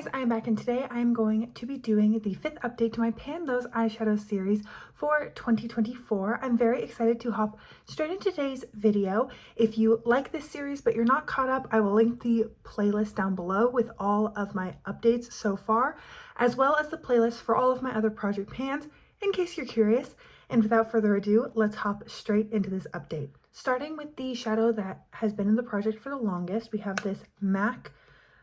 guys, I'm back and today I'm going to be doing the 5th update to my Pan Those Eyeshadow series for 2024. I'm very excited to hop straight into today's video. If you like this series but you're not caught up, I will link the playlist down below with all of my updates so far, as well as the playlist for all of my other project pans in case you're curious. And without further ado, let's hop straight into this update. Starting with the shadow that has been in the project for the longest, we have this MAC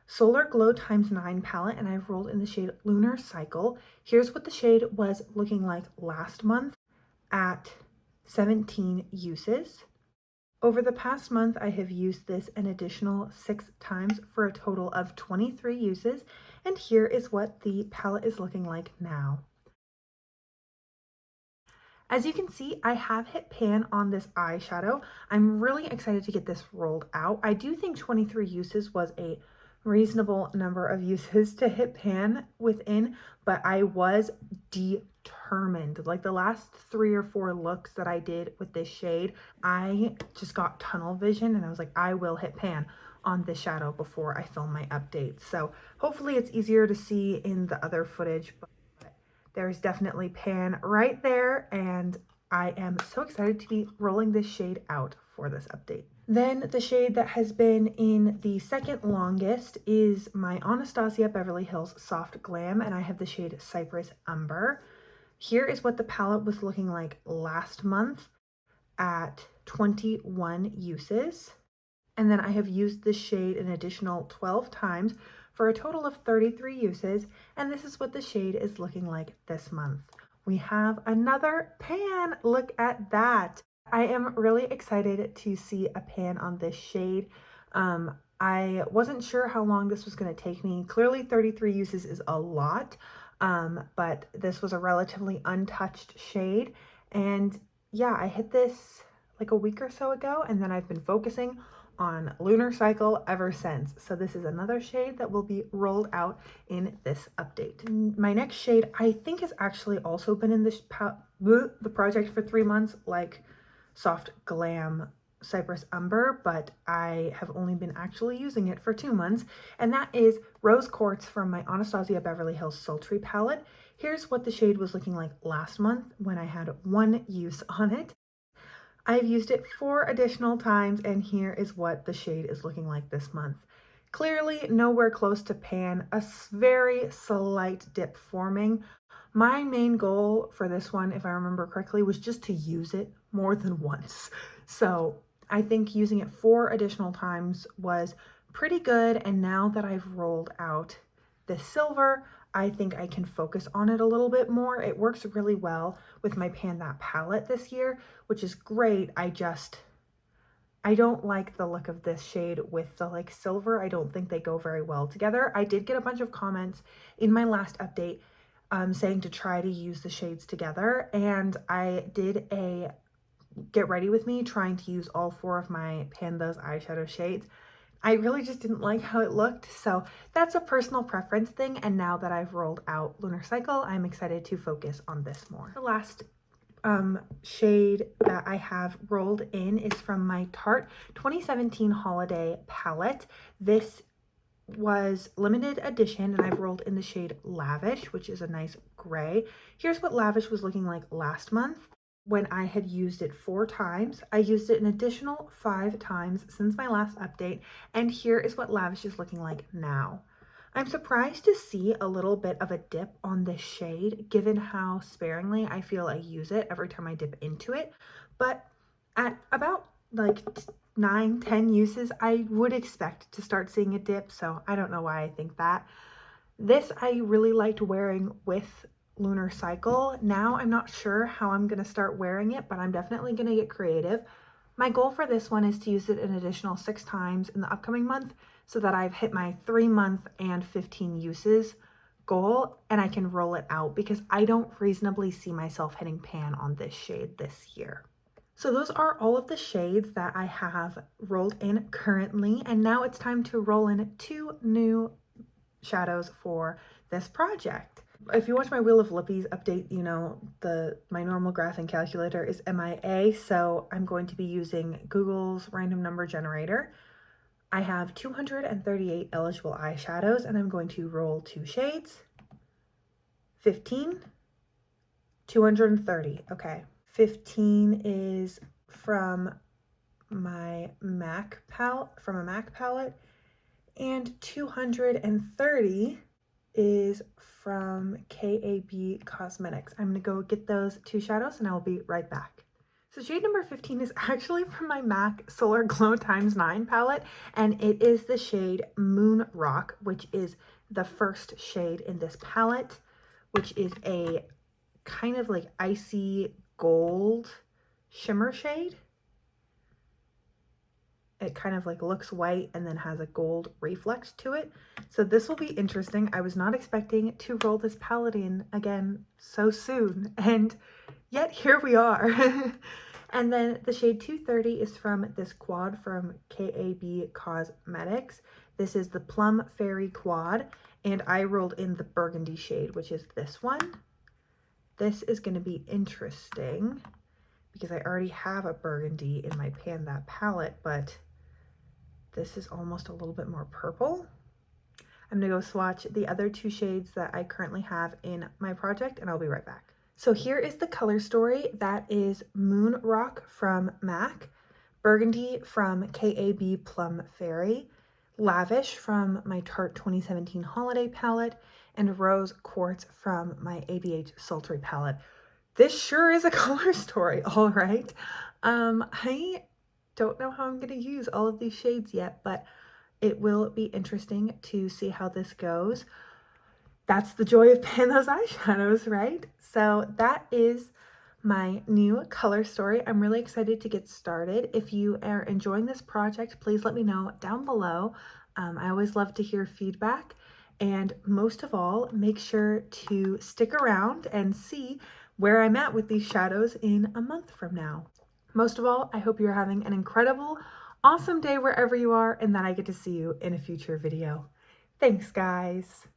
Solar Glow x9 palette, and I've rolled in the shade Lunar Cycle. Here's what the shade was looking like last month at 17 uses. Over the past month, I have used this an additional 6 times for a total of 23 uses, and here is what the palette is looking like now. As you can see, I have hit pan on this eyeshadow. I'm really excited to get this rolled out. I do think 23 uses was a reasonable number of uses to hit pan within, but I was determined. Like the last 3 or 4 looks that I did with this shade, I just got tunnel vision and I was like, I will hit pan on this shadow before I film my updates. So hopefully it's easier to see in the other footage, but there's definitely pan right there, and I am so excited to be rolling this shade out for this update. Then the shade that has been in the second longest is my Anastasia Beverly Hills Soft Glam, and I have the shade Cypress Umber. Here is what the palette was looking like last month at 21 uses. And then I have used this shade an additional 12 times for a total of 33 uses, and this is what the shade is looking like this month. We have another pan. Look at that. I am really excited to see a pan on this shade. I wasn't sure how long this was going to take me. Clearly 33 uses is a lot, but this was a relatively untouched shade, and yeah, I hit this like a week or so ago, and then I've been focusing on Lunar Cycle ever since. So this is another shade that will be rolled out in this update. My next shade I think has actually also been in this the project for 3 months, like Soft Glam Cypress Umber, but I have only been actually using it for 2 months, and that is Rose Quartz from my Anastasia Beverly Hills Sultry palette. Here's what the shade was looking like last month when I had 1 use on it. I've used it 4 additional times, and here is what the shade is looking like this month. Clearly nowhere close to pan, a very slight dip forming. My main goal for this one, if I remember correctly, was just to use it more than once. So I think using it 4 additional times was pretty good, and now that I've rolled out the silver, I think I can focus on it a little bit more. It works really well with my Pan That palette this year, which is great. I don't like the look of this shade with the like silver. I don't think they go very well together. I did get a bunch of comments in my last update saying to try to use the shades together, and I did a get ready with me trying to use all 4 of my Pan Those eyeshadow shades. I really just didn't like how it looked, so that's a personal preference thing, and now that I've rolled out Lunar Cycle, I'm excited to focus on this more. The last shade that I have rolled in is from my Tarte 2017 Holiday palette. This was limited edition, and I've rolled in the shade Lavish, which is a nice gray. Here's what Lavish was looking like last month when I had used it 4 times. I used it an additional 5 times since my last update, and here is what Lavish is looking like now. I'm surprised to see a little bit of a dip on this shade, given how sparingly I feel I use it every time I dip into it, but at about like 9-10 uses, I would expect to start seeing a dip, so I don't know why I think that. This I really liked wearing with Lunar Cycle. Now I'm not sure how I'm going to start wearing it, but I'm definitely going to get creative. My goal for this one is to use it an additional 6 times in the upcoming month so that I've hit my 3-month and 15 uses goal, and I can roll it out because I don't reasonably see myself hitting pan on this shade this year. So those are all of the shades that I have rolled in currently, and now it's time to roll in 2 new shadows for this project. If you watch my Wheel of Lippies update, you know my normal graphing calculator is MIA, so I'm going to be using Google's random number generator. I have 238 eligible eyeshadows, and I'm going to roll 2 shades. 15, 230. Okay. 15 is from my MAC palette, and 230 is from KAB Cosmetics. I'm gonna go get those 2 shadows and I will be right back. So shade number 15 is actually from my MAC Solar Glow ×9 palette, and it is the shade Moon Rock, which is the first shade in this palette, which is a kind of like icy gold shimmer shade. It kind of like looks white and then has a gold reflex to it. So this will be interesting. I was not expecting to roll this palette in again so soon, and yet here we are. And then the shade 230 is from this quad from KAB Cosmetics. This is the Plum Fairy quad, and I rolled in the burgundy shade, which is this one. This is going to be interesting because I already have a burgundy in my Pan That palette, but this is almost a little bit more purple. I'm gonna go swatch the other 2 shades that I currently have in my project, and I'll be right back. So here is the color story. That is Moon Rock from MAC, Burgundy from KAB Plum Fairy, Lavish from my Tarte 2017 Holiday palette, and Rose Quartz from my ABH Sultry palette. This sure is a color story, all right. I don't know how I'm going to use all of these shades yet, but it will be interesting to see how this goes. That's the joy of paying those eyeshadows, right? So that is my new color story. I'm really excited to get started. If you are enjoying this project, please let me know down below. I always love to hear feedback. And most of all, make sure to stick around and see where I'm at with these shadows in a month from now. Most of all, I hope you're having an incredible, awesome day wherever you are, and that I get to see you in a future video. Thanks, guys.